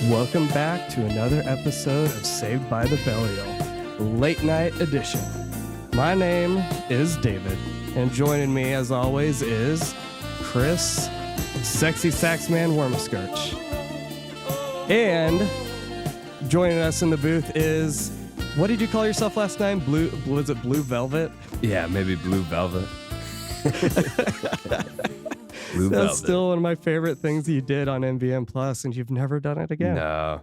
Welcome back to another episode of Saved by the Belial, late night edition. My name is David, and joining me as always is Chris, Sexy Saxman Wormaskirch. And joining us in the booth is, what did you call yourself last time? Was it Blue Velvet? Yeah, maybe Blue Velvet. That's still one of my favorite things you did on MVM Plus, and you've never done it again. No,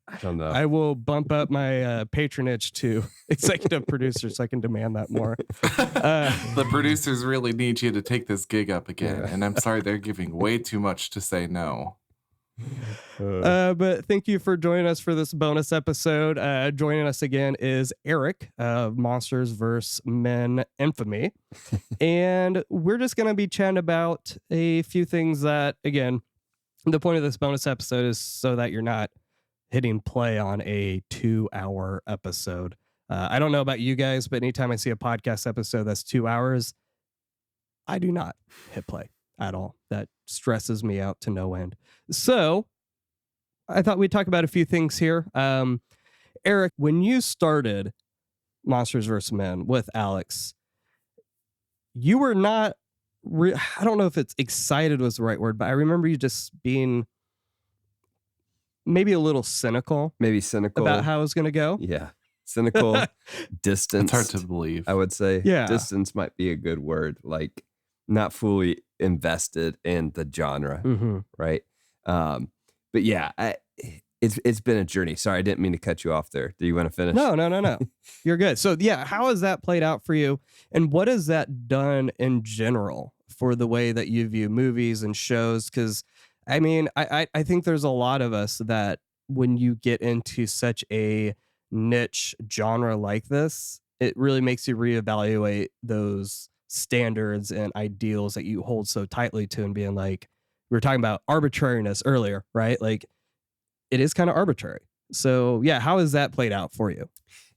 I don't know. I will bump up my patronage to executive producer so I can demand that more. The producers really need you to take this gig up again, and I'm sorry they're giving way too much to say no. But thank you for joining us for this bonus episode. Joining us again is Eric of Monsters vs. Men Infamy. And we're just going to be chatting about a few things that, again, the point of this bonus episode is so that you're not hitting play on a 2-hour episode. I don't know about you guys, but anytime I see a podcast episode that's 2 hours, I do not hit play at all. That stresses me out to no end. So I thought we'd talk about a few things here. Eric, when you started Monsters vs. Men with Alex, you were not, I don't know if it's excited was the right word, but I remember you just being maybe a little cynical. Maybe cynical. About how it was going to go. Yeah. Cynical, distance. It's hard to believe. I would say. Yeah. Distance might be a good word. Like, not fully invested in the genre, right? But yeah, it's been a journey. Sorry, I didn't mean to cut you off there. Do you want to finish? No. You're good. So yeah, how has that played out for you? And what has that done in general for the way that you view movies and shows? Because I mean, I think there's a lot of us that when you get into such a niche genre like this, it really makes you reevaluate those standards and ideals that you hold so tightly to, and being like, we were talking about arbitrariness earlier, right? Like, it is kind of arbitrary. So yeah, how has that played out for you?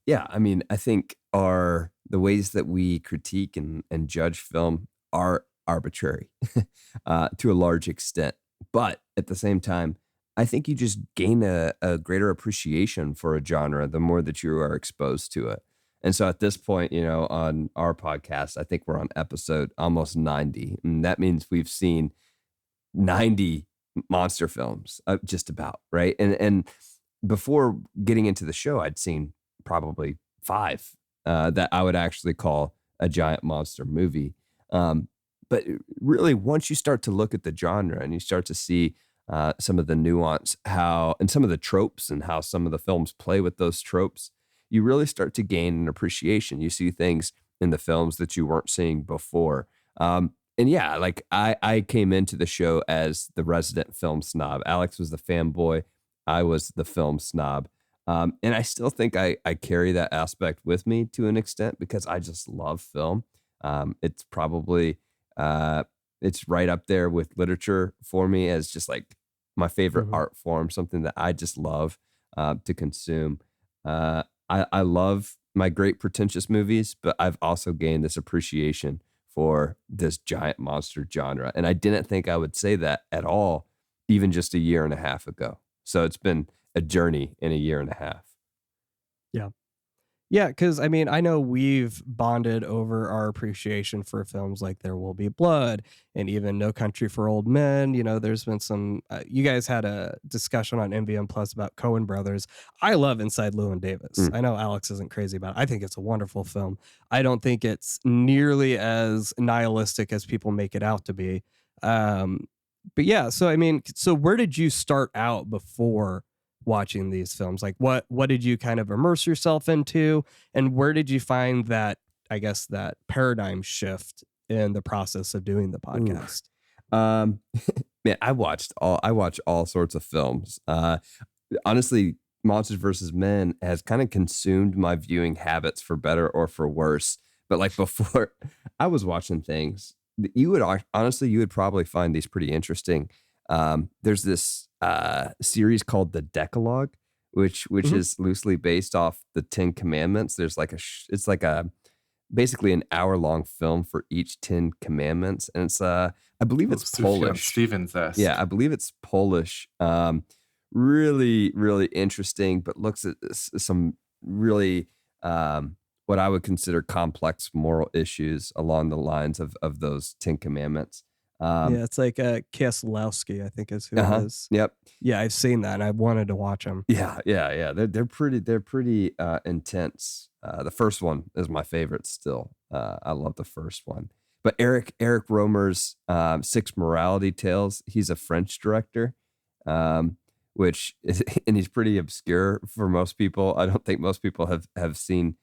Yeah, I mean, I think the ways that we critique and judge film are arbitrary to a large extent. But at the same time, I think you just gain a greater appreciation for a genre the more that you are exposed to it. And so at this point, on our podcast, I think we're on episode almost 90. And that means we've seen 90 monster films, just about, right? And before getting into the show, I'd seen probably 5 that I would actually call a giant monster movie. But really, once you start to look at the genre and you start to see some of the nuance, and some of the tropes and how some of the films play with those tropes, you really start to gain an appreciation. You see things in the films that you weren't seeing before. And yeah, like I came into the show as the resident film snob. Alex was the fanboy. I was the film snob. And I still think I carry that aspect with me to an extent because I just love film. It's probably, it's right up there with literature for me as just like my favorite art form, something that I just love to consume. I love my great pretentious movies, but I've also gained this appreciation for this giant monster genre. And I didn't think I would say that at all, even just a year and a half ago. So it's been a journey in a year and a half. Yeah. Yeah, because I mean, I know we've bonded over our appreciation for films like There Will Be Blood and even No Country for Old Men. There's been some, you guys had a discussion on MVM Plus about Coen Brothers. I love Inside Llewyn Davis. I know Alex isn't crazy about it. I think it's a wonderful film. I don't think it's nearly as nihilistic as people make it out to be. But yeah, so I mean, so where did you start out before watching these films? Like what did you kind of immerse yourself into, and where did you find that, I guess, that paradigm shift in the process of doing the podcast? Man, I watch all sorts of films. Honestly, Monsters vs. Men has kind of consumed my viewing habits for better or for worse. But like before, I was watching things that you would probably find these pretty interesting. There's this series called The Decalogue, which is loosely based off the 10 Commandments. There's like it's like a basically an hour-long film for each 10 Commandments, and it's I believe it's Polish. Stevens-esque. Yeah, I believe it's Polish. really, really interesting, but looks at some really what I would consider complex moral issues along the lines of those Ten Commandments. Yeah, it's like Kieslowski, I think is who it is. Yep. Yeah, I've seen that and I wanted to watch them. Yeah. They're pretty intense. The first one is my favorite still. I love the first one. But Eric Romer's Six Morality Tales, he's a French director, which is, and he's pretty obscure for most people. I don't think most people have seen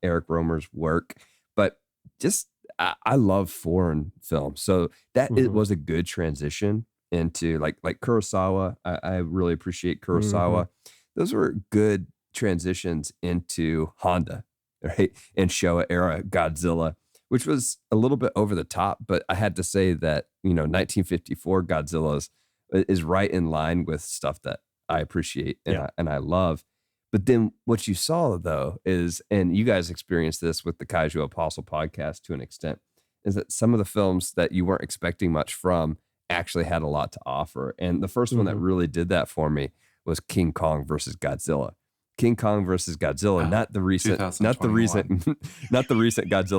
Eric Romer's work, but just I love foreign films, so that it was a good transition into like Kurosawa. I really appreciate Kurosawa. Those were good transitions into Honda, right? And Showa era Godzilla, which was a little bit over the top, but I had to say that, 1954 Godzilla is right in line with stuff that I appreciate and I love. But then what you saw though is, and you guys experienced this with the Kaiju Apostle podcast to an extent, is that some of the films that you weren't expecting much from actually had a lot to offer. And the first one that really did that for me was King Kong versus Godzilla. King Kong versus Godzilla, not the recent Godzilla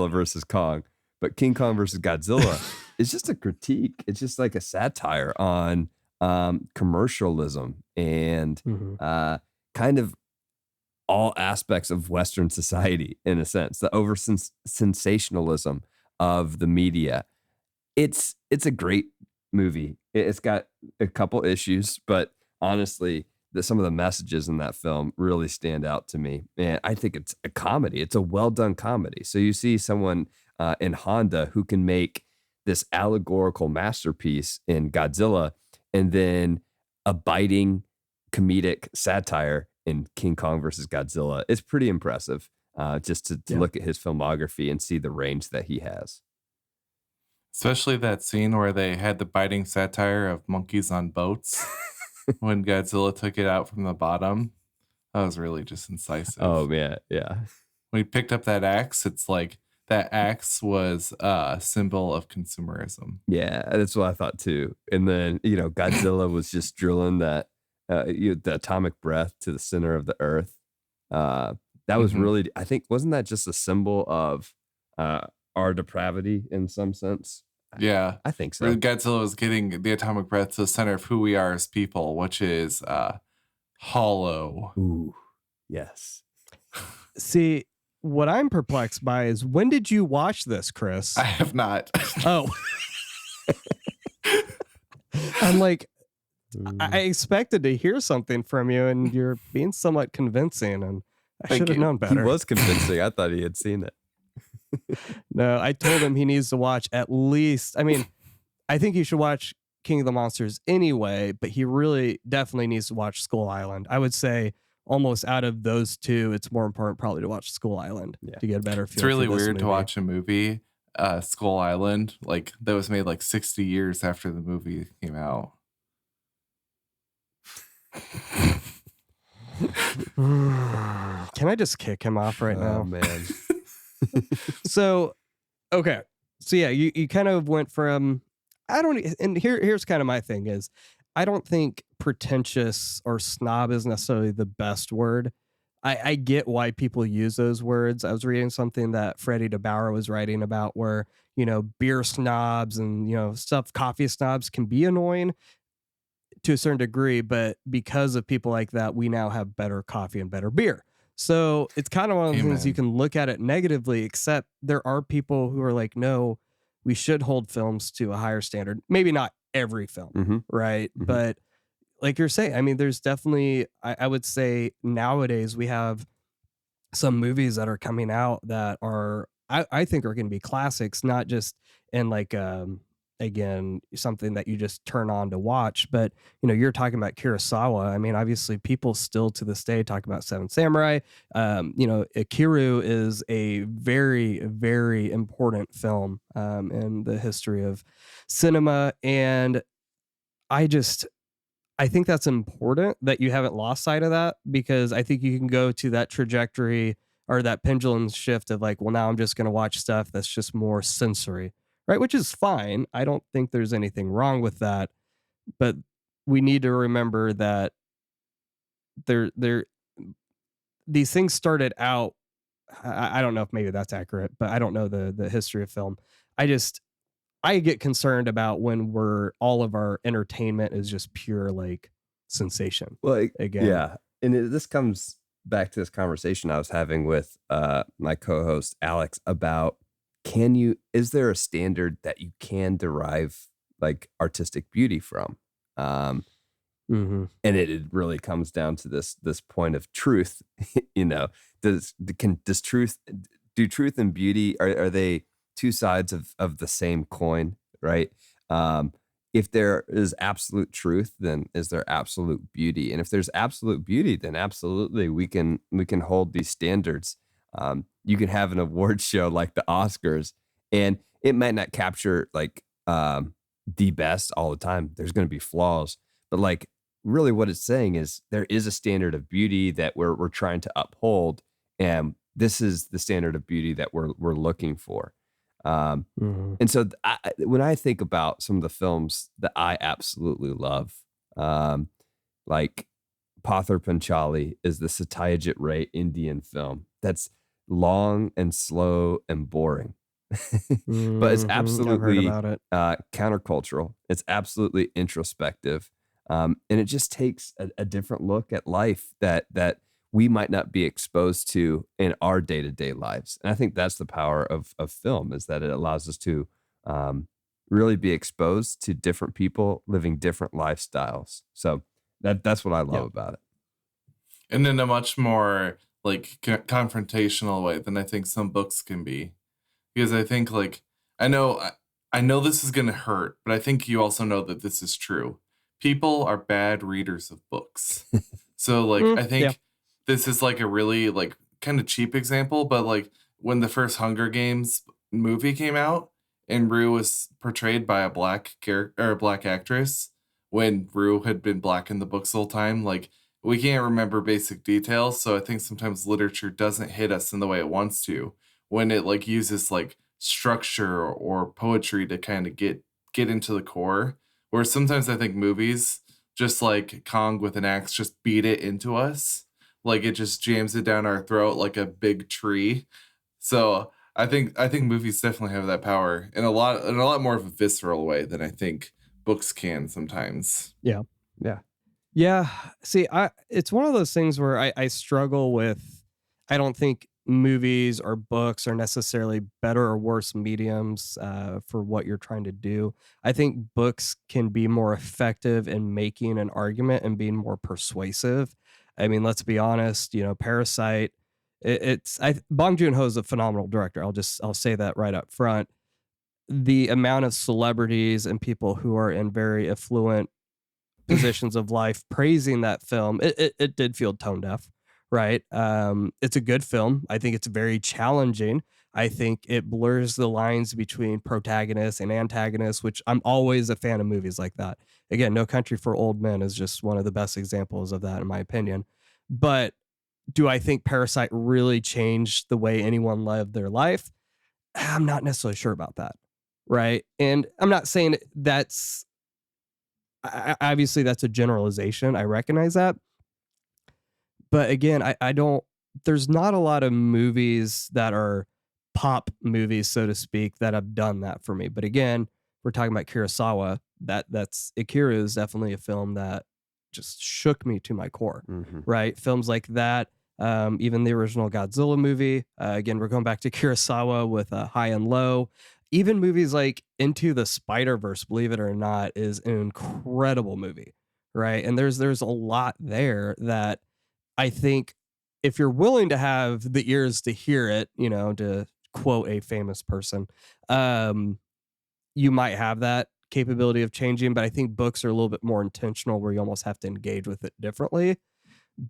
versus Kong, but King Kong versus Godzilla is just a critique. It's just like a satire on commercialism and kind of all aspects of Western society, in a sense, the over sensationalism of the media. It's a great movie. It's got a couple issues, but honestly, some of the messages in that film really stand out to me. And I think it's a comedy. It's a well done comedy. So you see someone in Honda who can make this allegorical masterpiece in Godzilla, and then a biting comedic satire in King Kong versus Godzilla. It's pretty impressive just to look at his filmography and see the range that he has. Especially that scene where they had the biting satire of monkeys on boats when Godzilla took it out from the bottom. That was really just incisive. Oh, man. Yeah. When he picked up that axe, it's like that axe was a symbol of consumerism. Yeah, that's what I thought too. And then, Godzilla was just drilling that the atomic breath to the center of the earth. That was really, I think, wasn't that just a symbol of our depravity in some sense? Yeah. I think so. Where Godzilla was getting the atomic breath to the center of who we are as people, which is hollow. Ooh, yes. See, what I'm perplexed by is, when did you watch this, Chris? I have not. Oh. I'm like, I expected to hear something from you, and you're being somewhat convincing, and I should have known better. He was convincing. I thought he had seen it. No, I told him he needs to watch at least, I think he should watch King of the Monsters anyway, but he really definitely needs to watch Skull Island. I would say almost out of those two, it's more important probably to watch Skull Island to get a better feel. It's really for this weird movie. to watch a movie, Skull Island, like that was made like 60 years after the movie came out. Can I just kick him off right now? Oh, man. So, okay. So yeah, you kind of went from, and here's kind of my thing is, I don't think pretentious or snob is necessarily the best word. I get why people use those words. I was reading something that Freddie DeBauer was writing about where, beer snobs and, coffee snobs can be annoying to a certain degree, but because of people like that, we now have better coffee and better beer. So it's kind of one of the things you can look at it negatively, except there are people who are like, no, we should hold films to a higher standard. Maybe not every film, right? But like you're saying, there's definitely, I would say nowadays we have some movies that are coming out that are, I think are going to be classics, not just in like, again, something that you just turn on to watch. But, you're talking about Kurosawa. Obviously people still to this day talk about Seven Samurai. Ikiru is a very, very important film in the history of cinema. And I think that's important that you haven't lost sight of that, because I think you can go to that trajectory or that pendulum shift of like, well, now I'm just going to watch stuff that's just more sensory. Right, which is fine. I don't think there's anything wrong with that, but we need to remember that they're these things started out. I don't know if maybe that's accurate, but I don't know the history of film. I just I get concerned about when we're all of our entertainment is just pure like sensation. Like, Again, and this comes back to this conversation I was having with my co-host Alex about is there a standard that you can derive like artistic beauty from? mm-hmm. And it really comes down to this point of truth. You know, do truth and beauty, are they two sides of the same coin, right? If there is absolute truth, then is there absolute beauty? And if there's absolute beauty, then absolutely we can hold these standards. You can have an award show like the Oscars, and it might not capture like the best all the time. There's going to be flaws, but like really what it's saying is there is a standard of beauty that we're trying to uphold, and this is the standard of beauty that we're looking for. And so when I think about some of the films that I absolutely love, like Pather Panchali is the Satyajit Ray Indian film that's long and slow and boring. But it's I've heard absolutely about it. countercultural. It's absolutely introspective. And it just takes a different look at life that we might not be exposed to in our day-to-day lives. And I think that's the power of film, is that it allows us to really be exposed to different people living different lifestyles. So that's what I love about it. And in a much more like confrontational way than I think some books can be. Because I think like, I know this is going to hurt, but I think you also know that this is true. People are bad readers of books. So like, I think this is like a really like kind of cheap example, but like when the first Hunger Games movie came out and Rue was portrayed by a black character or a black actress, when Rue had been black in the books the whole time, like we can't remember basic details. So I think sometimes literature doesn't hit us in the way it wants to when it like uses like structure or poetry to kind of get into the core. Where sometimes I think movies, just like Kong with an axe, just beat it into us. Like it just jams it down our throat like a big tree. So I think movies definitely have that power in a lot more of a visceral way than I think books can sometimes. Yeah. See, it's one of those things where I struggle with. I don't think movies or books are necessarily better or worse mediums for what you're trying to do. I think books can be more effective in making an argument and being more persuasive. I mean, let's be honest, Parasite, Bong Joon-ho is a phenomenal director. I'll say that right up front. The amount of celebrities and people who are in very affluent positions of life praising that film, it did feel tone deaf, right? It's a good film. I think it's very challenging. I think it blurs the lines between protagonist and antagonist, which I'm always a fan of movies like that. Again, No Country for Old Men is just one of the best examples of that, in my opinion. But do I think Parasite really changed the way anyone lived their life? I'm not necessarily sure about that, right? And I'm not saying obviously that's a generalization. I recognize that. But again, I don't, there's not a lot of movies that are pop movies, so to speak, that have done that for me. But again, we're talking about Kurosawa. That's Akira is definitely a film that just shook me to my core, right? Films like that, even the original Godzilla movie. Again, we're going back to Kurosawa with High and Low. Even movies like Into the Spider-Verse, believe it or not, is an incredible movie, right? And there's a lot there that I think if you're willing to have the ears to hear it, to quote a famous person, you might have that capability of changing. But I think books are a little bit more intentional, where you almost have to engage with it differently.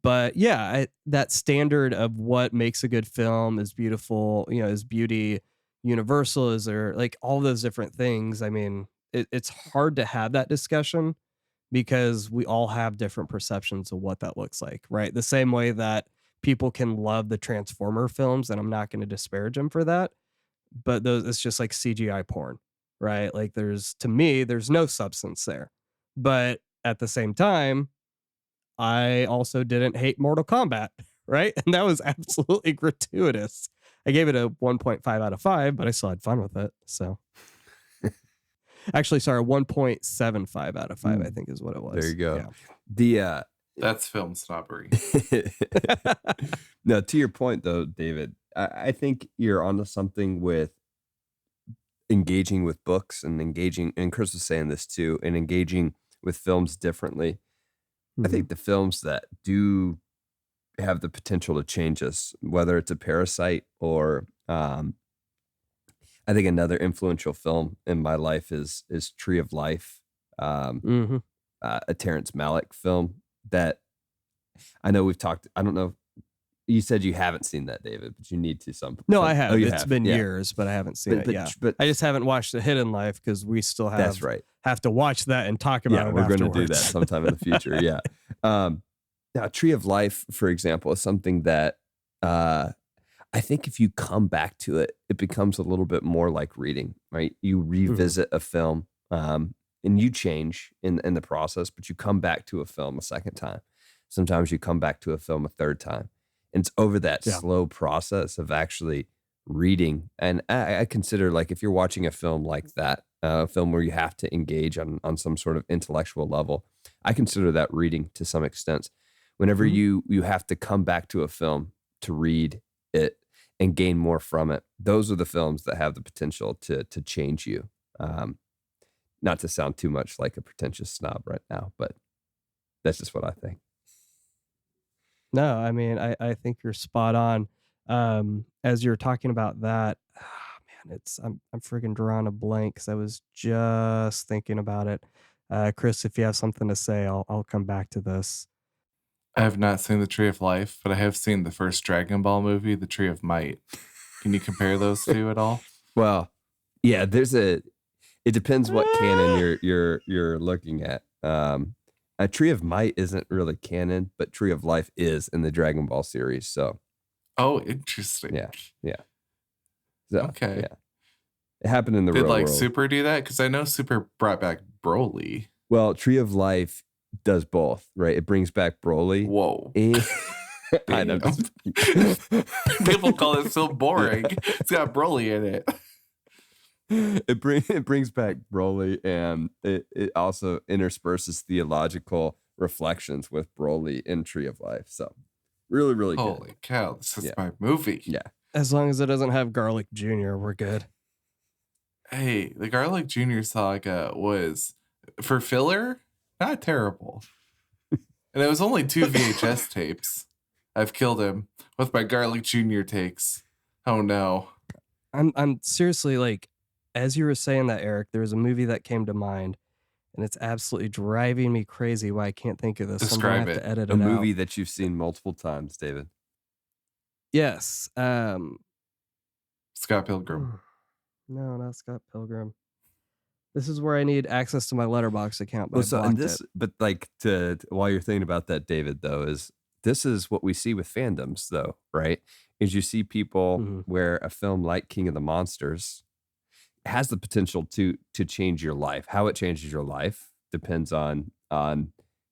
But yeah, that standard of what makes a good film is beautiful, is beauty universal? Is there like all those different things? I mean, it's hard to have that discussion because we all have different perceptions of what that looks like, right? The same way that people can love the Transformer films, and I'm not going to disparage them for that, but it's just like CGI porn, right? Like to me, there's no substance there. But at the same time, I also didn't hate Mortal Kombat, right? And that was absolutely gratuitous. I gave it a 1.5 out of 5, but I still had fun with it. So actually, sorry, 1.75 out of 5, I think is what it was. There you go. Yeah. The That's film snobbery. No, to your point though, David, I think you're onto something with engaging with books and engaging, and Chris was saying this too, and engaging with films differently. I think the films that do have the potential to change us, whether it's a Parasite or I think another influential film in my life is Tree of Life, a Terrence Malick film that I know we've talked. I don't know. You said you haven't seen that, David, but you need to some. No, I have. Oh, It's been years, but I haven't seen it. Yeah, but I just haven't watched The Hidden Life because we still that's right. have to watch that and talk about it. We're going to do afterwards. that sometime in the future. Yeah. Now, Tree of Life, for example, is something that I think if you come back to it, it becomes a little bit more like reading, right? You revisit a film and you change in the process, but you come back to a film a second time. Sometimes you come back to a film a third time. And it's over that slow process of actually reading. And I consider, like, if you're watching a film like that, a film where you have to engage on some sort of intellectual level, I consider that reading to some extent. Whenever you have to come back to a film to read it and gain more from it, those are the films that have the potential to change you. Not to sound too much like a pretentious snob right now, but that's just what I think. No, I mean, I think you're spot on. As you're talking about that, man, I'm freaking drawing a blank because I was just thinking about it. Chris, if you have something to say, I'll come back to this. I have not seen The Tree of Life, but I have seen the first Dragon Ball movie, The Tree of Might. Can you compare those two at all? Well, yeah, it depends what canon you're looking at. A Tree of Might isn't really canon, but Tree of Life is in the Dragon Ball series. So, oh, interesting. Yeah. So, okay. Yeah. It happened in the real world. Did Super do that? Because I know Super brought back Broly. Well, Tree of Life does both, right? It brings back Broly. Whoa. I know. People call it so boring. It's got Broly in it. It brings back Broly, and it also intersperses theological reflections with Broly in Tree of Life. So really, really good. Holy cow, this is my movie. Yeah. As long as it doesn't have Garlic Jr., we're good. Hey, the Garlic Jr. saga was, for filler, not terrible. And it was only 2 VHS tapes. I've killed him with my Garlic Jr. takes. Oh no. I'm seriously, like, as you were saying that, Eric, there was a movie that came to mind, and it's absolutely driving me crazy why I can't think of this. Describe I'm gonna have it. to edit A it movie out. that you've seen multiple times, David. Yes. Scott Pilgrim. No, not Scott Pilgrim. This is where I need access to my Letterboxd account. But But like while you're thinking about that, David, though, this is what we see with fandoms, though, right? Is you see people where a film like King of the Monsters has the potential to change your life. How it changes your life depends on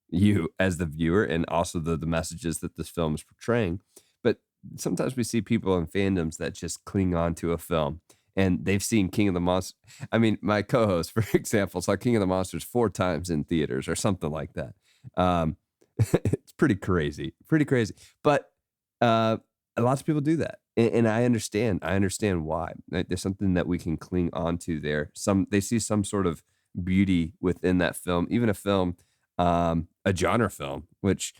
you as the viewer, and also the messages that this film is portraying. But sometimes we see people in fandoms that just cling on to a film, and they've seen King of the Monsters. I mean, my co-host, for example, saw King of the Monsters 4 times in theaters or something like that. It's pretty crazy. But lots of people do that. And I understand why. There's something that we can cling on to there. They see some sort of beauty within that film, even a film, a genre film, which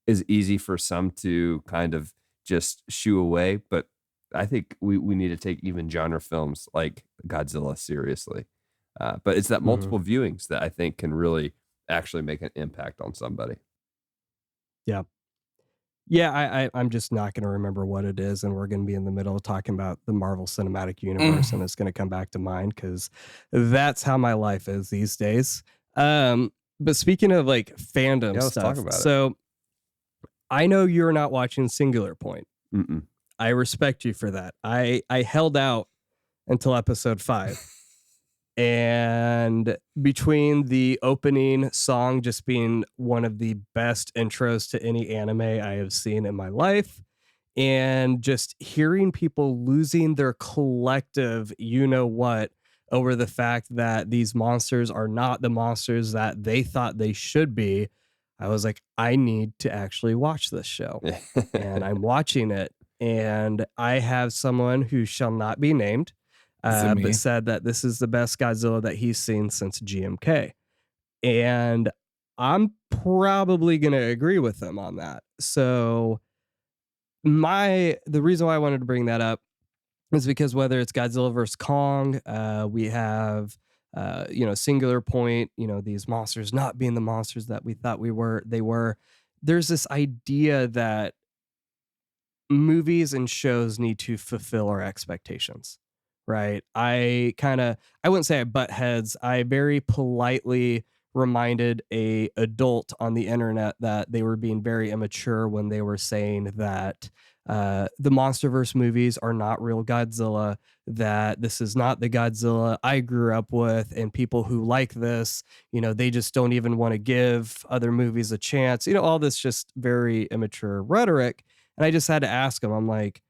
is easy for some to kind of just shoo away. But I think we need to take even genre films like Godzilla seriously. But it's that multiple viewings that I think can really actually make an impact on somebody. Yeah, I'm just not going to remember what it is, and we're going to be in the middle of talking about the Marvel Cinematic Universe, and it's going to come back to mind because that's how my life is these days. But speaking of like fandom let's stuff, talk about it. so I know you're not watching Singular Point. Mm-mm. I respect you for that. I held out until episode 5. And between the opening song just being one of the best intros to any anime I have seen in my life, and just hearing people losing their collective you know what over the fact that these monsters are not the monsters that they thought they should be, I was like, I need to actually watch this show. And I'm watching it, and I have someone who shall not be named, Is it but me? said that this is the best Godzilla that he's seen since GMK. And I'm probably going to agree with him on that. So the reason why I wanted to bring that up is because whether it's Godzilla versus Kong, we have Singular Point, these monsters not being the monsters that we thought they were. There's this idea that movies and shows need to fulfill our expectations, right? I wouldn't say I butt heads. I very politely reminded a adult on the internet that they were being very immature when they were saying that the MonsterVerse movies are not real Godzilla, that this is not the Godzilla I grew up with, and people who like this, they just don't even want to give other movies a chance. All this just very immature rhetoric. And I just had to ask him, I'm like,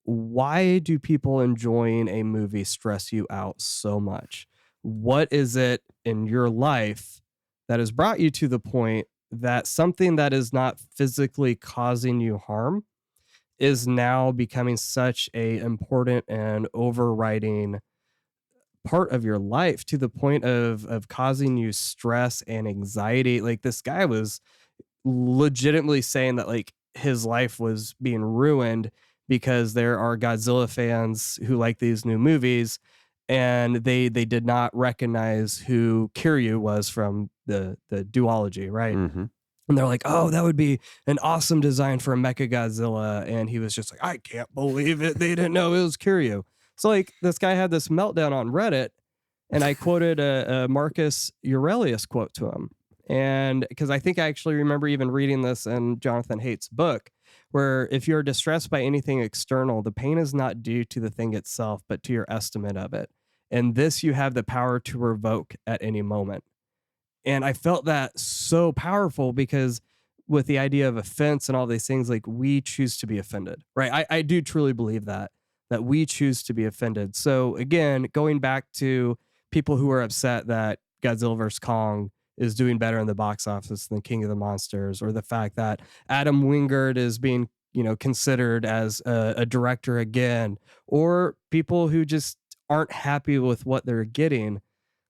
why do people enjoying a movie stress you out so much? What is it in your life that has brought you to the point that something that is not physically causing you harm is now becoming such a important and overriding part of your life, to the point of causing you stress and anxiety? Like, this guy was legitimately saying that, like, his life was being ruined because there are Godzilla fans who like these new movies, and they did not recognize who Kiryu was from the duology, right? Mm-hmm. And they're like, oh, that would be an awesome design for a Mecha Godzilla. And he was just like, I can't believe it. They didn't know it was Kiryu. So, like, this guy had this meltdown on Reddit, and I quoted a Marcus Aurelius quote to him. And because I think I actually remember even reading this in Jonathan Haidt's book, where if you're distressed by anything external, the pain is not due to the thing itself, but to your estimate of it. And this you have the power to revoke at any moment. And I felt that so powerful, because with the idea of offense and all these things, like, we choose to be offended, right? I do truly believe that we choose to be offended. So again, going back to people who are upset that Godzilla vs. Kong is doing better in the box office than King of the Monsters, or the fact that Adam Wingard is being, considered as a director again, or people who just aren't happy with what they're getting.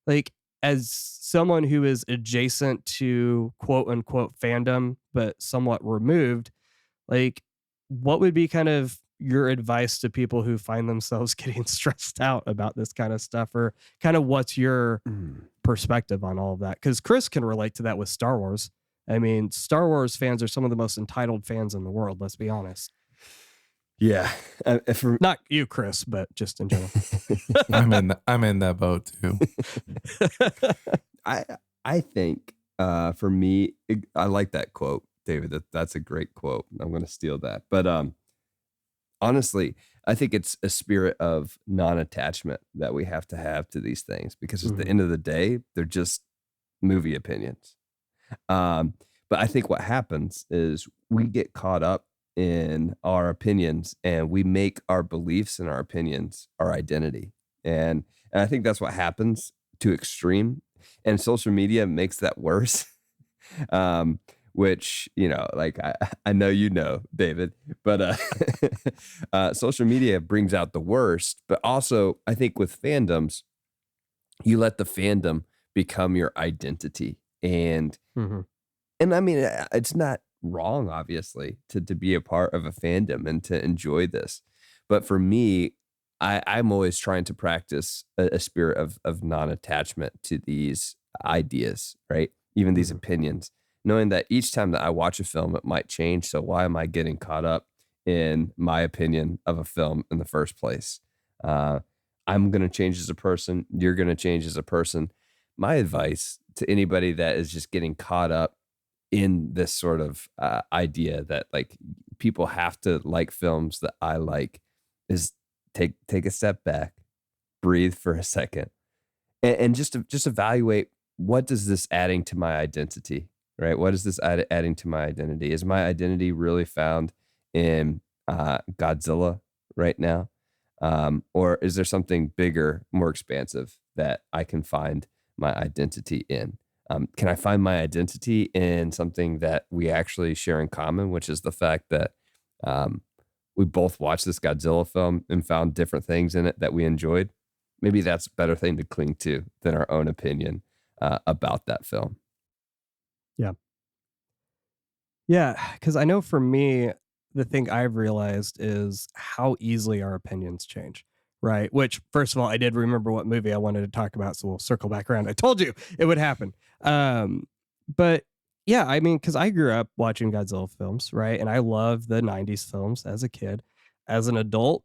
Like, as someone who is adjacent to quote unquote fandom, but somewhat removed, like, what would be kind of your advice to people who find themselves getting stressed out about this kind of stuff, or kind of what's your perspective on all of that? Because Chris can relate to that with Star Wars. I mean, Star Wars fans are some of the most entitled fans in the world, let's be honest. Yeah. Not you, Chris, but just in general. I'm in that boat too. I think for me, I like that quote, David. That's a great quote. I'm going to steal that. But honestly, I think it's a spirit of non-attachment that we have to these things, because at the end of the day, they're just movie opinions. But I think what happens is we get caught up in our opinions, and we make our beliefs and our opinions our identity. And I think that's what happens to extreme, and social media makes that worse. Which, like, I know, David, but social media brings out the worst. But also, I think with fandoms, you let the fandom become your identity. And I mean, it's not wrong, obviously, to be a part of a fandom and to enjoy this. But for me, I'm always trying to practice a spirit of non-attachment to these ideas, right? Even these opinions, knowing that each time that I watch a film, it might change. So why am I getting caught up in my opinion of a film in the first place? I'm going to change as a person. You're going to change as a person. My advice to anybody that is just getting caught up in this sort of idea that, like, people have to like films that I like is take a step back, breathe for a second, and just evaluate, what does this adding to my identity, right? What is this adding to my identity? Is my identity really found in Godzilla right now? Or is there something bigger, more expansive that I can find my identity in? Can I find my identity in something that we actually share in common, which is the fact that we both watched this Godzilla film and found different things in it that we enjoyed? Maybe that's a better thing to cling to than our own opinion about that film. Yeah. Yeah. Because I know for me, the thing I've realized is how easily our opinions change. Right. Which, first of all, I did remember what movie I wanted to talk about. So we'll circle back around. I told you it would happen. But yeah, I mean, because I grew up watching Godzilla films. Right. And I loved the 90s films as a kid. As an adult,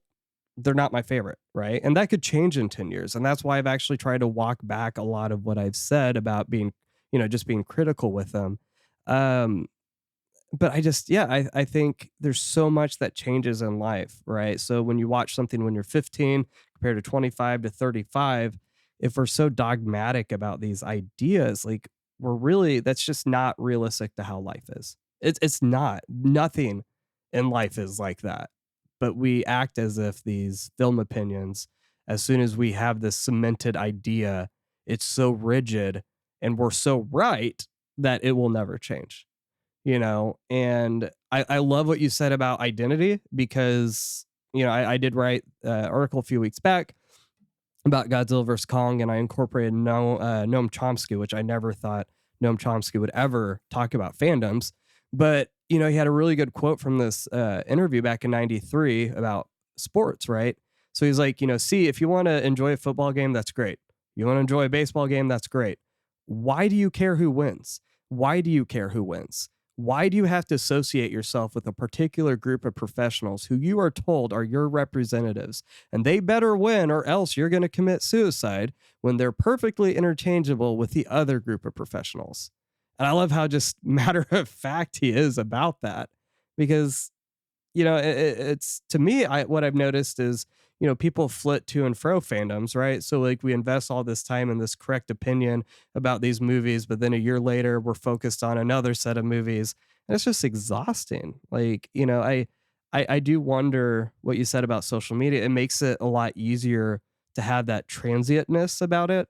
they're not my favorite, right? And that could change in 10 years. And that's why I've actually tried to walk back a lot of what I've said about being, just being critical with them. Um, but I think there's so much that changes in life, right? So when you watch something when you're 15 compared to 25 to 35, if we're so dogmatic about these ideas, like that's just not realistic to how life is. It's not. Nothing in life is like that. But we act as if these film opinions, as soon as we have this cemented idea, it's so rigid and we're so right that it will never change. And I love what you said about identity, because I did write an article a few weeks back about Godzilla vs Kong, and I incorporated Noam Chomsky, which I never thought Noam Chomsky would ever talk about fandoms. But he had a really good quote from this interview back in '93 about sports, right? So he's like, see, if you want to enjoy a football game, that's great. You want to enjoy a baseball game, that's great. Why do you care who wins? Why do you care who wins? Why do you have to associate yourself with a particular group of professionals who you are told are your representatives, and they better win or else you're going to commit suicide, when they're perfectly interchangeable with the other group of professionals? And I love how just matter of fact he is about that, because it's, to me, what I've noticed is, people flit to and fro fandoms, right? So like we invest all this time in this correct opinion about these movies, but then a year later we're focused on another set of movies. And it's just exhausting. Like, I do wonder what you said about social media. It makes it a lot easier to have that transientness about it.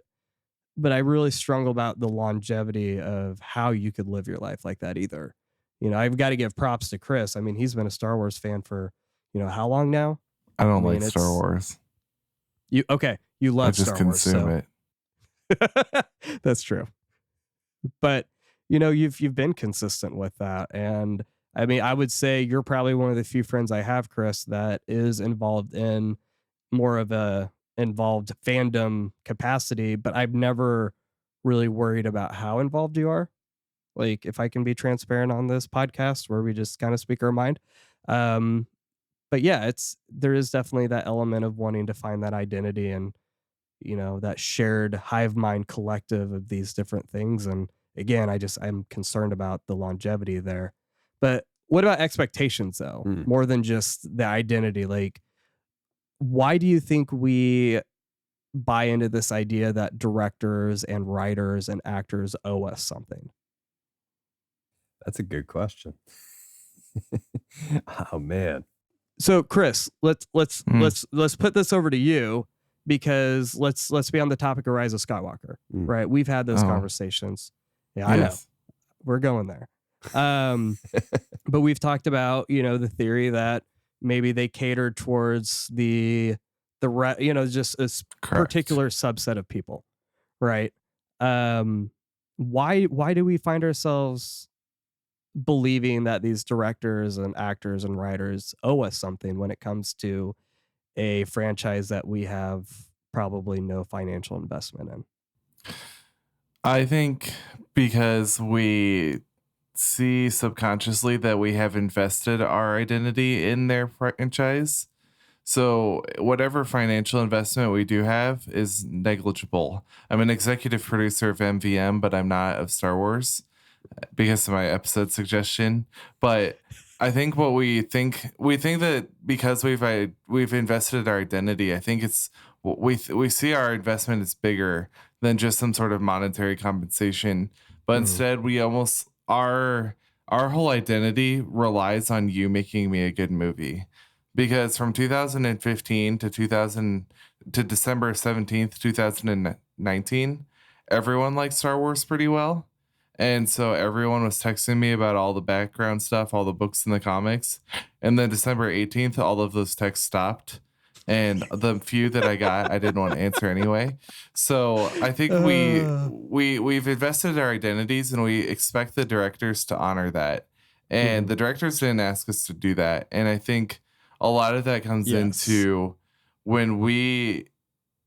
But I really struggle about the longevity of how you could live your life like that either. I've got to give props to Chris. I mean, he's been a Star Wars fan for, how long now? I don't mean, like Star Wars. You love I just Star Wars, consume it. That's true. But you've been consistent with that, and I mean, I would say you're probably one of the few friends I have, Chris, that is involved in more of a involved fandom capacity. But I've never really worried about how involved you are. Like, if I can be transparent on this podcast where we just kind of speak our mind. But yeah, there is definitely that element of wanting to find that identity and, that shared hive mind collective of these different things. And again, I'm concerned about the longevity there. But what about expectations though? More than just the identity? Like, why do you think we buy into this idea that directors and writers and actors owe us something? That's a good question. Oh man. So Chris, let's put this over to you, because let's be on the topic of Rise of Skywalker, right? We've had those conversations. Yeah, I know. We're going there. But we've talked about, the theory that maybe they catered towards just a particular subset of people, right? Why do we find ourselves believing that these directors and actors and writers owe us something when it comes to a franchise that we have probably no financial investment in? I think because we see subconsciously that we have invested our identity in their franchise. So whatever financial investment we do have is negligible. I'm an executive producer of MVM, but I'm not of Star Wars, because of my episode suggestion. But I think we think that because we've invested our identity, I think it's we see our investment is bigger than just some sort of monetary compensation, but instead we almost our whole identity relies on you making me a good movie. Because from 2015 to December 17th, 2019, everyone liked Star Wars pretty well. And so everyone was texting me about all the background stuff, all the books and the comics. And then December 18th, all of those texts stopped. And the few that I got, I didn't want to answer anyway. So I think we've invested our identities, and we expect the directors to honor that. And the directors didn't ask us to do that. And I think a lot of that comes into when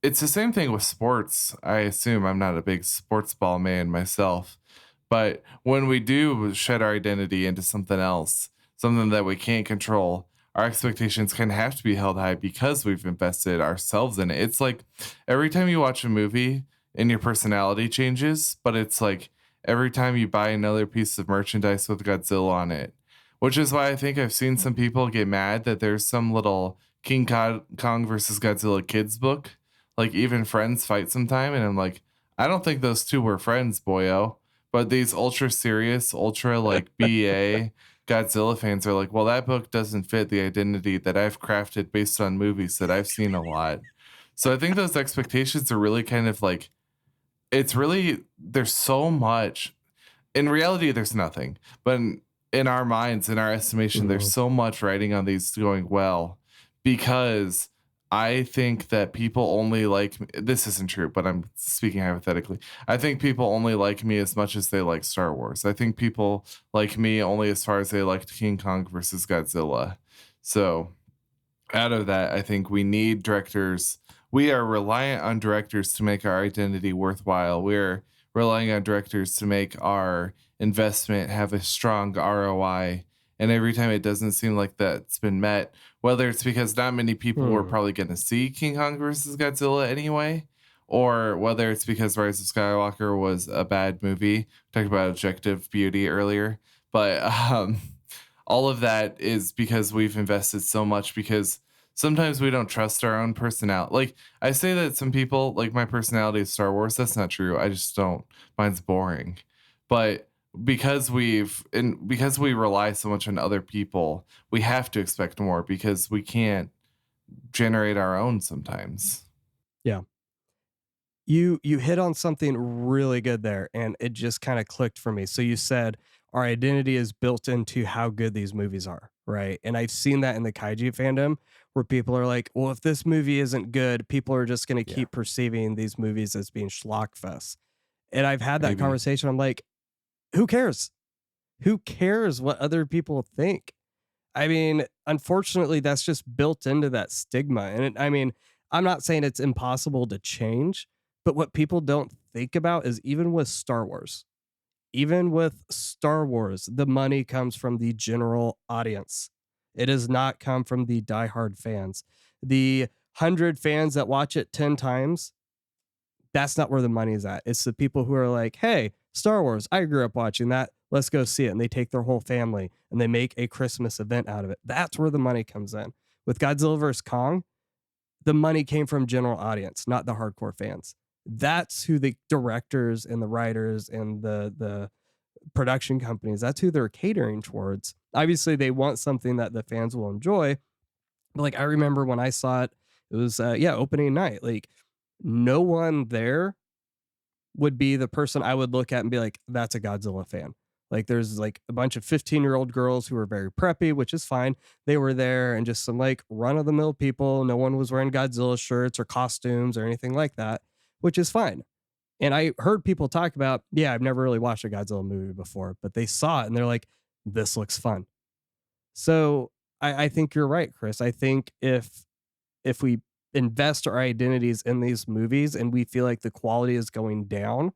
it's the same thing with sports. I assume I'm not a big sports ball man myself, but when we do shed our identity into something else, something that we can't control, our expectations can have to be held high because we've invested ourselves in it. It's like every time you watch a movie and your personality changes, but it's like every time you buy another piece of merchandise with Godzilla on it, which is why I think I've seen some people get mad that there's some little Kong versus Godzilla kids book. Like even friends fight sometime. And I'm like, I don't think those two were friends, boyo. But these ultra serious, ultra like BA Godzilla fans are like, well, that book doesn't fit the identity that I've crafted based on movies that I've seen a lot. So I think those expectations are really kind of like, there's so much. In reality, there's nothing. But in our minds, in our estimation, there's so much writing on these going well, because I think that people only like me. This isn't true, but I'm speaking hypothetically. I think people only like me as much as they like Star Wars. I think people like me only as far as they liked King Kong versus Godzilla. So out of that, I think we need directors. We are reliant on directors to make our identity worthwhile. We're relying on directors to make our investment have a strong ROI. And every time it doesn't seem like that's been met, whether it's because not many people were probably going to see King Kong versus Godzilla anyway, or whether it's because Rise of Skywalker was a bad movie. We talked about objective beauty earlier, but all of that is because we've invested so much, because sometimes we don't trust our own personality. Like I say that some people like my personality is Star Wars. That's not true. I just don't. Mine's boring. But because we rely so much on other people, we have to expect more because we can't generate our own sometimes. Yeah. You hit on something really good there, and it just kind of clicked for me. So you said our identity is built into how good these movies are, right? And I've seen that in the kaiju fandom where people are like, well, if this movie isn't good, people are just going to keep perceiving these movies as being schlock fest. And I've had that conversation. I'm like, who cares? Who cares what other people think? I mean, unfortunately, that's just built into that stigma. And I mean, I'm not saying it's impossible to change, but what people don't think about is even with Star Wars, the money comes from the general audience. It does not come from the diehard fans. The 100 fans that watch it 10 times, that's not where the money is at. It's the people who are like, hey, Star Wars, I grew up watching that. Let's go see it. And they take their whole family and they make a Christmas event out of it. That's where the money comes in. With Godzilla vs. Kong, the money came from general audience, not the hardcore fans. That's who the directors and the writers and the production companies, that's who they're catering towards. Obviously, they want something that the fans will enjoy. But like, I remember when I saw it, it was, opening night. Like, no one there would be the person I would look at and be like, that's a Godzilla fan. Like there's like a bunch of 15-year-old girls who are very preppy, which is fine. They were there, and just some like run-of-the-mill people. No one was wearing Godzilla shirts or costumes or anything like that, which is fine. And I heard people talk about, I've never really watched a Godzilla movie before, but they saw it and they're like, this looks fun. So I think you're right, Chris. I think if we invest our identities in these movies and we feel like the quality is going down,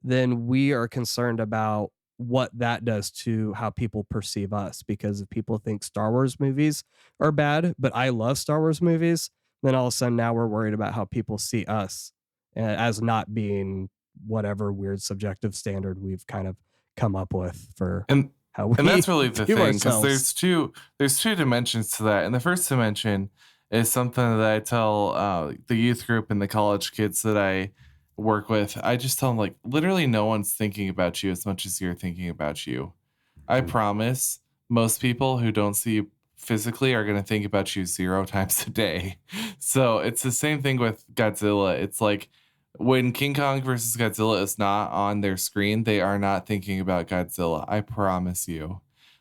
then we are concerned about what that does to how people perceive us. Because if people think Star Wars movies are bad, but I love Star Wars movies, then all of a sudden now we're worried about how people see us as not being whatever weird subjective standard we've kind of come up with for how we and that's really the thing, because ourselves. there's two dimensions to that. And the first dimension is something that I tell the youth group and the college kids that I work with. I just tell them, like, literally no one's thinking about you as much as you're thinking about you. I promise most people who don't see you physically are going to think about you 0 times a day. So it's the same thing with Godzilla. It's like when King Kong versus Godzilla is not on their screen, they are not thinking about Godzilla. I promise you.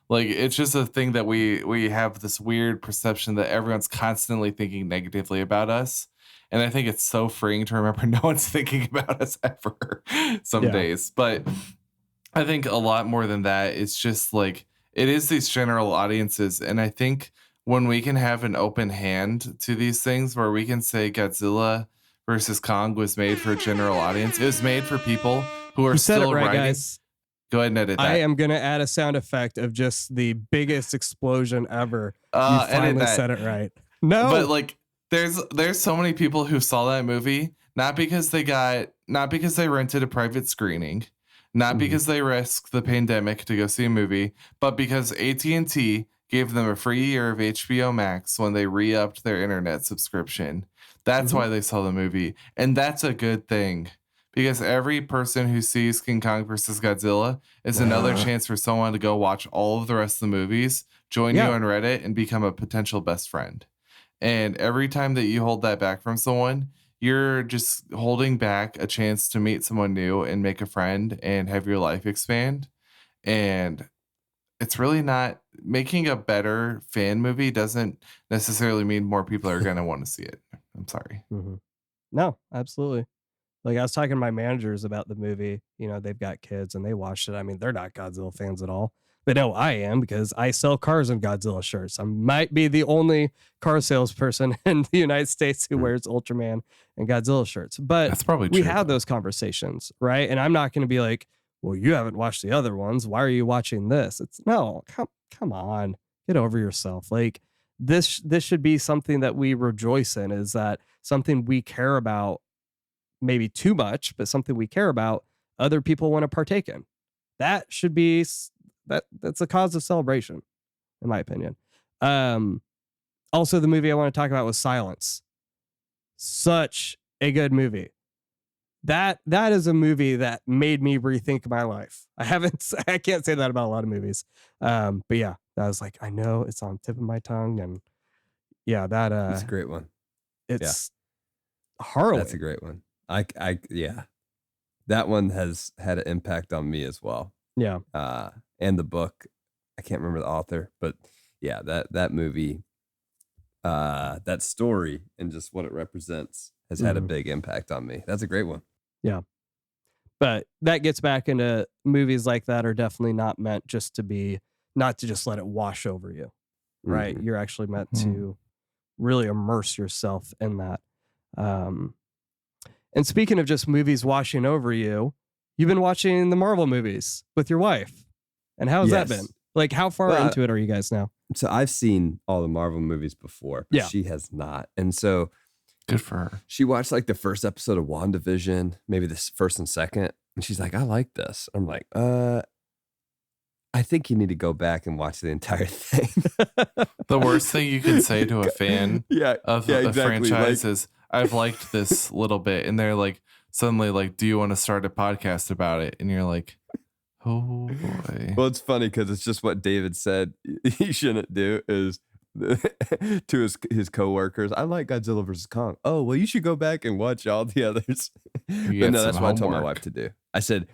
Like, it's just a thing that we have this weird perception that everyone's constantly thinking negatively about us. And I think it's so freeing to remember no one's thinking about us ever some Yeah. days. But I think a lot more than that, it's just like it is these general audiences. And I think when we can have an open hand to these things where we can say Godzilla versus Kong was made for a general audience, it was made for people who are You said it still right, writing. guys. Go ahead and edit that. I am going to add a sound effect of just the biggest explosion ever. You Edit finally that. said it right. No. But like there's so many people who saw that movie not because they rented a private screening, not because they risked the pandemic to go see a movie, but because AT&T gave them a free year of HBO Max when they re-upped their internet subscription. That's why they saw the movie, and that's a good thing. Because every person who sees King Kong versus Godzilla is another chance for someone to go watch all of the rest of the movies, join you on Reddit, and become a potential best friend. And every time that you hold that back from someone, you're just holding back a chance to meet someone new and make a friend and have your life expand. And it's really not making a better fan movie doesn't necessarily mean more people are going to want to see it. I'm sorry. No, absolutely. Like, I was talking to my managers about the movie. You know, they've got kids and they watched it. I mean, they're not Godzilla fans at all. They know I am because I sell cars in Godzilla shirts. I might be the only car salesperson in the United States who wears Ultraman and Godzilla shirts. But That's probably we true, have though. those conversations, right? And I'm not going to be like, well, you haven't watched the other ones. Why are you watching this? It's no, come on, get over yourself. Like, this should be something that we rejoice in, is that something we care about, maybe too much, but something we care about, other people want to partake in. That should be that's a cause of celebration, in my opinion. Also, the movie I want to talk about was Silence. Such a good movie. That is a movie that made me rethink my life. I can't say that about a lot of movies. But yeah, that was like, I know it's on the tip of my tongue, and yeah, It's a great one. It's harrowing. That's a great one. Yeah, that one has had an impact on me as well. Yeah. And the book, I can't remember the author, but yeah, that movie, that story and just what it represents has had a big impact on me. That's a great one. Yeah. But that gets back into movies like that are definitely not meant just to be, not to just let it wash over you, right? You're actually meant to really immerse yourself in that. And speaking of just movies washing over you, you've been watching the Marvel movies with your wife. And how's that been? Like, how far into it are you guys now? So I've seen all the Marvel movies before, but she has not. And so good for her. She watched like the first episode of WandaVision, maybe the first and second. And she's like, I like this. I'm like, I think you need to go back and watch the entire thing. The worst thing you can say to a fan of a franchise is, I've liked this little bit. And they're like, suddenly like, do you want to start a podcast about it? And you're like, oh boy. Well, it's funny because it's just what David said he shouldn't do is to his coworkers. I like Godzilla versus Kong. Oh, well, you should go back and watch all the others. But no, that's what I told my wife to do. I said,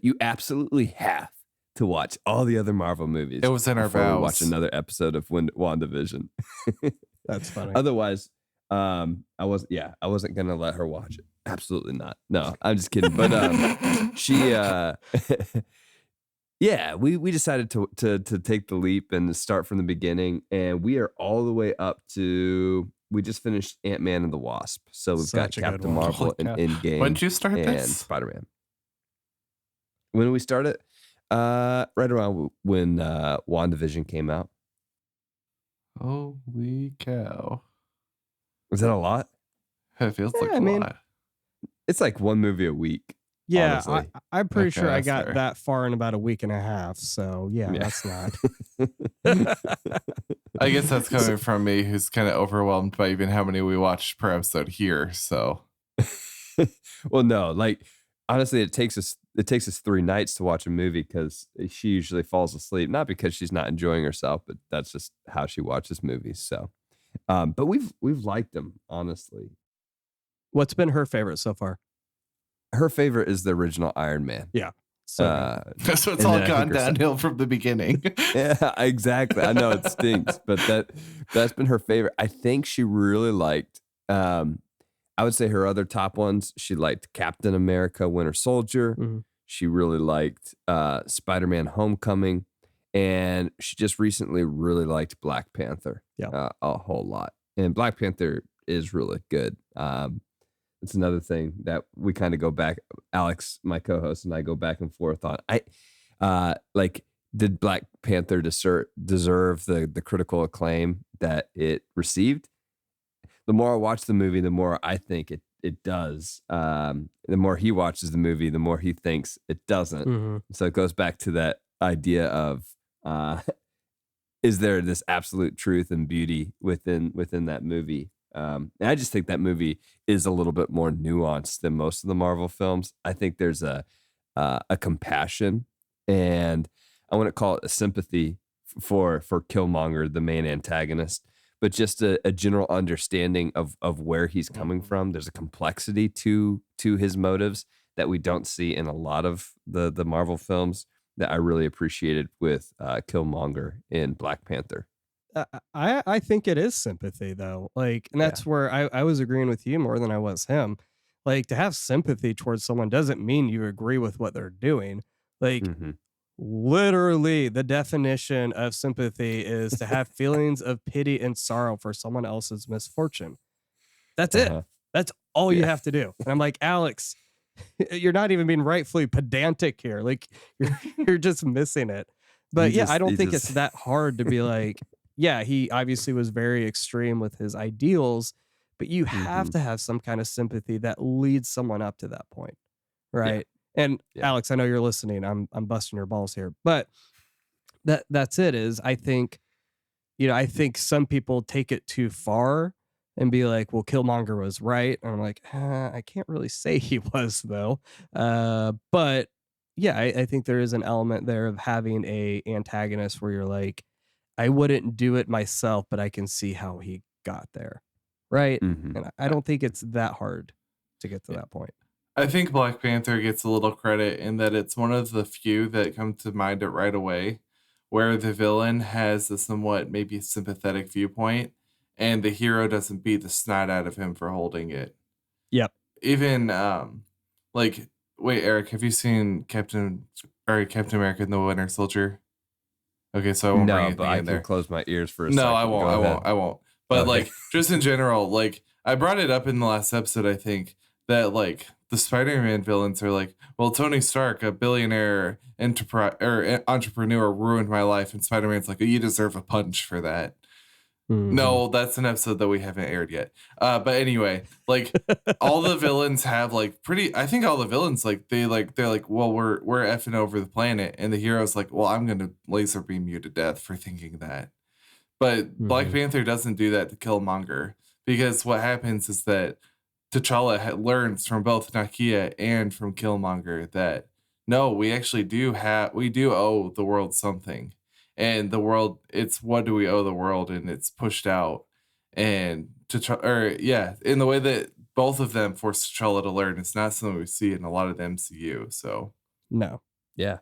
you absolutely have to watch all the other Marvel movies. It was in our vows. Watch another episode of WandaVision. That's funny. Otherwise, I wasn't gonna let her watch it. Absolutely not. No, I'm just kidding. But she yeah, we decided to take the leap and start from the beginning, and we are all the way up to, we just finished Ant-Man and the Wasp. So we've got Captain Marvel and Endgame. When did you start and this? Spider-Man. When did we start it? Right around when WandaVision came out. Holy cow. Was that a lot? It feels like a lot. It's like one movie a week. Yeah, honestly. I'm pretty Okay, sure I that's got fair. that far in about a week and a half. So yeah, Yeah. that's not. I guess that's So- coming from me, who's kind of overwhelmed by even how many we watch per episode here. So Well, no, like honestly, it takes us 3 nights to watch a movie because she usually falls asleep, not because she's not enjoying herself, but that's just how she watches movies. So, but we've liked them, honestly. What's been her favorite so far? Her favorite is the original Iron Man. Yeah. So good. so it's And all then I gone think her downhill from the beginning. Yeah, exactly. I know it stinks, but that's been her favorite. I think she really liked. I would say her other top ones. She liked Captain America: Winter Soldier. Mhm. She really liked Spider-Man: Homecoming, and she just recently really liked Black Panther. Yeah. A whole lot. And Black Panther is really good. It's another thing that we kind of go back. Alex, my co-host, and I go back and forth on. Like, did Black Panther deserve the critical acclaim that it received? The more I watch the movie, the more I think it does. The more he watches the movie, the more he thinks it doesn't. Mhm. So it goes back to that idea of is there this absolute truth and beauty within that movie? And I just think that movie is a little bit more nuanced than most of the Marvel films. I think there's a compassion, and I wouldn't call it a sympathy for Killmonger, the main antagonist, but just a general understanding of where he's coming from. There's a complexity to his motives that we don't see in a lot of the Marvel films that I really appreciated with Killmonger in Black Panther. I think it is sympathy though. Like, and that's where I was agreeing with you more than I was him. Like, to have sympathy towards someone doesn't mean you agree with what they're doing. Like, Mhm. literally, the definition of sympathy is to have feelings of pity and sorrow for someone else's misfortune. That's it. Uh-huh. That's all you Yeah. have to do. And I'm like, Alex, you're not even being rightfully pedantic here. Like, you're just missing it. But You yeah, I don't you think just- it's that hard to be like, yeah, he obviously was very extreme with his ideals, but you have Mhm. to have some kind of sympathy that leads someone up to that point. Right. And Yeah. Alex, I know you're listening. I'm busting your balls here. But that's it is I think, I think some people take it too far and be like, well, Killmonger was right. And I'm like, I can't really say he was though. But yeah, I think there is an element there of having a antagonist where you're like, I wouldn't do it myself, but I can see how he got there. Right. Mhm. And I don't think it's that hard to get to Yeah. that point. I think Black Panther gets a little credit in that it's one of the few that come to mind right away where the villain has a somewhat maybe sympathetic viewpoint and the hero doesn't beat the snot out of him for holding it. Yep. Even like wait, Eric, have you seen Captain America and the Winter Soldier? Okay, so I won't bring No, anything but I in can there. close my ears for a No, second. I won't. Go I ahead. won't. I won't. But Okay. like, just in general, like I brought it up in the last episode. I think that like the Spider-Man villains are like, well, Tony Stark, a billionaire entrepreneur, ruined my life, and Spider-Man's like, you deserve a punch for that. Mhm. No, that's an episode that we haven't aired yet. But anyway, like all the villains have like I think all the villains they're like, well, we're effing over the planet, and the hero's like, well, I'm gonna laser beam you to death for thinking that. But Black Mhm. Panther doesn't do that to Killmonger because what happens is that T'Challa learns from both Nakia and from Killmonger that no, we actually do owe the world something, and the world it's what do we owe the world, and it's pushed out, and in the way that both of them force T'Challa to learn, it's not something we see in a lot of the MCU. So No. Yeah.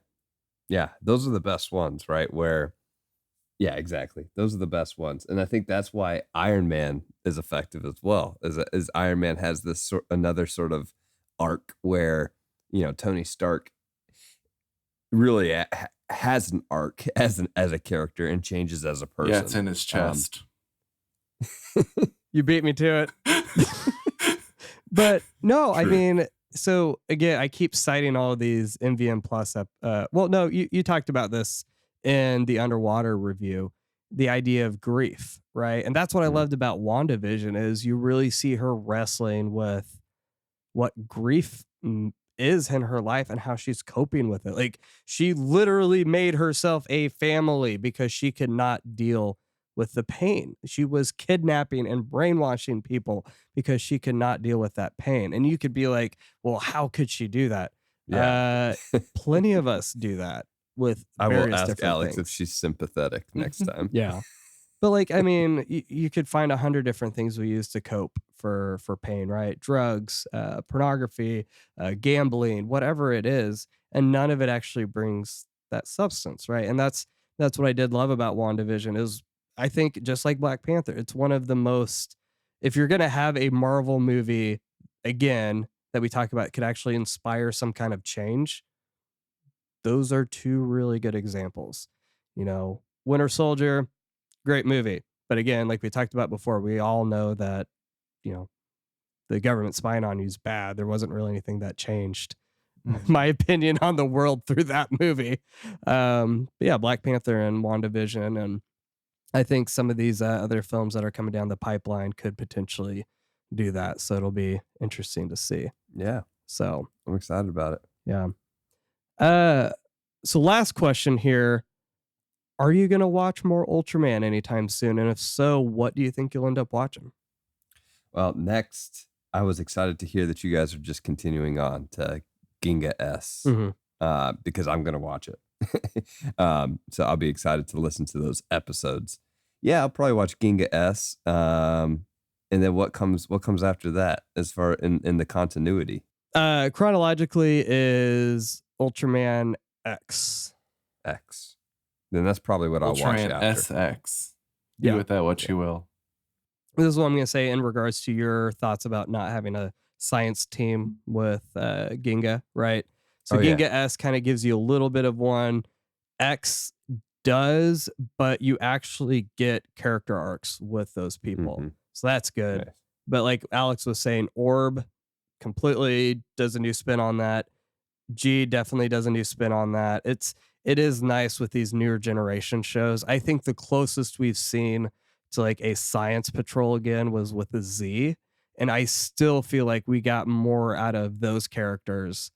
Yeah. Those are the best ones, right? Yeah, exactly. Those are the best ones. And I think that's why Iron Man is effective as well. As Iron Man has this another sort of arc where, Tony Stark really has an arc as a character and changes as a person. yeah, it's in his chest. You beat me to it. But no, I True. mean, so again, I keep citing all of these MVM plus well, no, you talked about this in the Underwater review, the idea of grief, right? And that's what I Mhm. loved about WandaVision is you really see her wrestling with what grief is in her life and how she's coping with it. Like, she literally made herself a family because she could not deal with the pain. She was kidnapping and brainwashing people because she could not deal with that pain. And you could be like, well, how could she do that? Yeah. Plenty of us do that with I will various ask different Alex things. if she's sympathetic next time. Yeah. But like, I mean, you could find 100 different things we use to cope for pain, right? Drugs, pornography, gambling, whatever it is, and none of it actually brings that substance, right? And that's what I did love about WandaVision is I think just like Black Panther, it's one of the most, if you're gonna have a Marvel movie again that we talk about could actually inspire some kind of change, those are two really good examples. You know, Winter Soldier, great movie. But again, like we talked about before, we all know that, you know, the government spying on you is bad. There wasn't really anything that changed my opinion on the world through that movie. But yeah, Black Panther and WandaVision. And I think some of these other films that are coming down the pipeline could potentially do that. So it'll be interesting to see. Yeah. So I'm excited about it. yeah. So last question here. Are you going to watch more Ultraman anytime soon? And if so, what do you think you'll end up watching? Well, next, I was excited to hear that you guys are just continuing on to Ginga S because I'm going to watch it. So I'll be excited to listen to those episodes. Yeah, I'll probably watch Ginga S. And then what comes after that as far in the continuity? Chronologically is Ultraman X. Then that's probably what I'll watch Ultraman after. SX. Do with that what you will. This is what I'm going to say in regards to your thoughts about not having a science team with Ginga, right? So Ginga S kind of gives you a little bit of one. X does, but you actually get character arcs with those people. So that's good. Nice. But like Alex was saying, Orb completely does a new spin on that. G definitely does a new spin on that. It is nice with these newer generation shows. I think the closest we've seen to like a science patrol again was with the Z. And I still feel like we got more out of those characters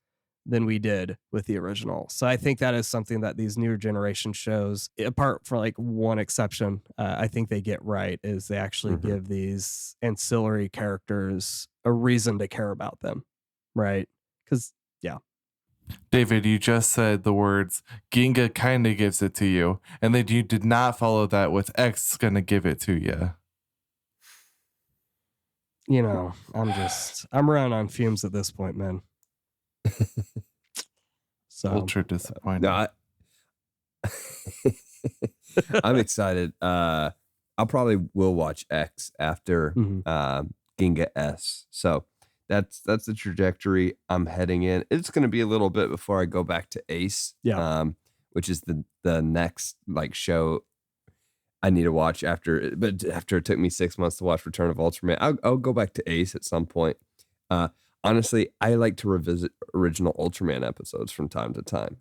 than we did with the original. So I think that is something that these newer generation shows, apart from like one exception, I think they get right, is they actually give these ancillary characters a reason to care about them. Right. Because yeah. David, you just said the words Ginga kind of gives it to you, and then you did not follow that with X gonna give it to you. You know, I'm running on fumes at this point, man. So ultra disappointed. No, I'm excited. I probably will watch X after Ginga S. So that's the trajectory I'm heading in. It's going to be a little bit before I go back to Ace, which is the next like show I need to watch after. But after it took me 6 months to watch Return of Ultraman, I'll go back to Ace at some point. Honestly, I like to revisit original Ultraman episodes from time to time,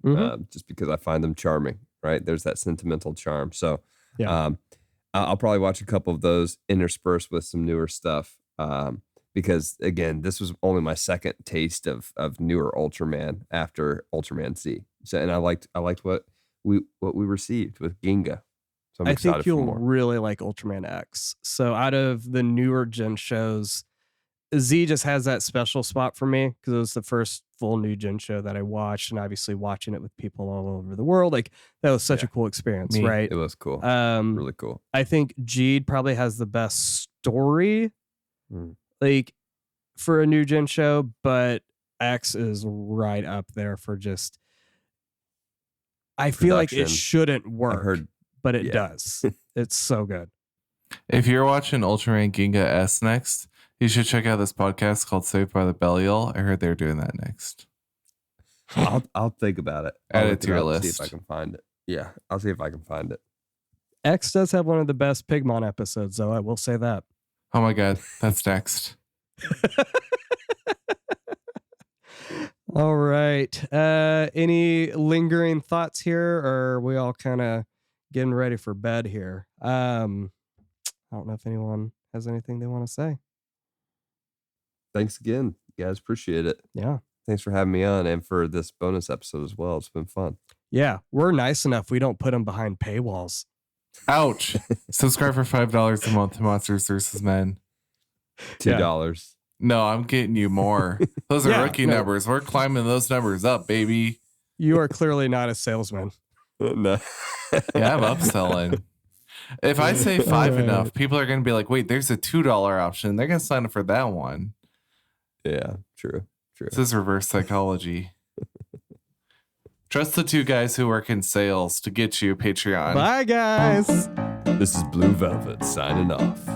just because I find them charming. Right, there's that sentimental charm. So, I'll probably watch a couple of those interspersed with some newer stuff. Because again, this was only my second taste of newer Ultraman after Ultraman Z. So, and I liked what we received with Ginga. So I'm excited think you'll for more. really like Ultraman X. So out of the newer gen shows, Z just has that special spot for me because it was the first full new gen show that I watched, and obviously watching it with people all over the world, like that was such a cool experience, right? It was cool, really cool. I think G probably has the best story. Like for a new gen show, but X is right up there for just, I feel like it shouldn't work, but it does. It's so good. If you're watching Ultraman Ginga S next, you should check out this podcast called Saved by the Belial. I heard they're doing that next. I'll think about it. Add it to your list. See if I can find it. Yeah, I'll see if I can find it. X does have one of the best Pigmon episodes, though. I will say that. Oh my God, that's next. All right. Any lingering thoughts here, or are we all kind of getting ready for bed here? I don't know if anyone has anything they want to say. Thanks again, guys. Appreciate it. Yeah. Thanks for having me on and for this bonus episode as well. It's been fun. Yeah, we're nice enough. We don't put them behind paywalls. Ouch. Subscribe for $5 a month to Monsters vs. Men. $2. No, I'm getting you more. Those are rookie numbers. We're climbing those numbers up, baby. You are clearly not a salesman. No. Yeah, I'm upselling. If I say $5 enough, people are going to be like, wait, there's a $2 option. They're going to sign up for that one. Yeah, true. This is reverse psychology. Trust the two guys who work in sales to get you Patreon. Bye, guys. This is Blue Velvet signing off.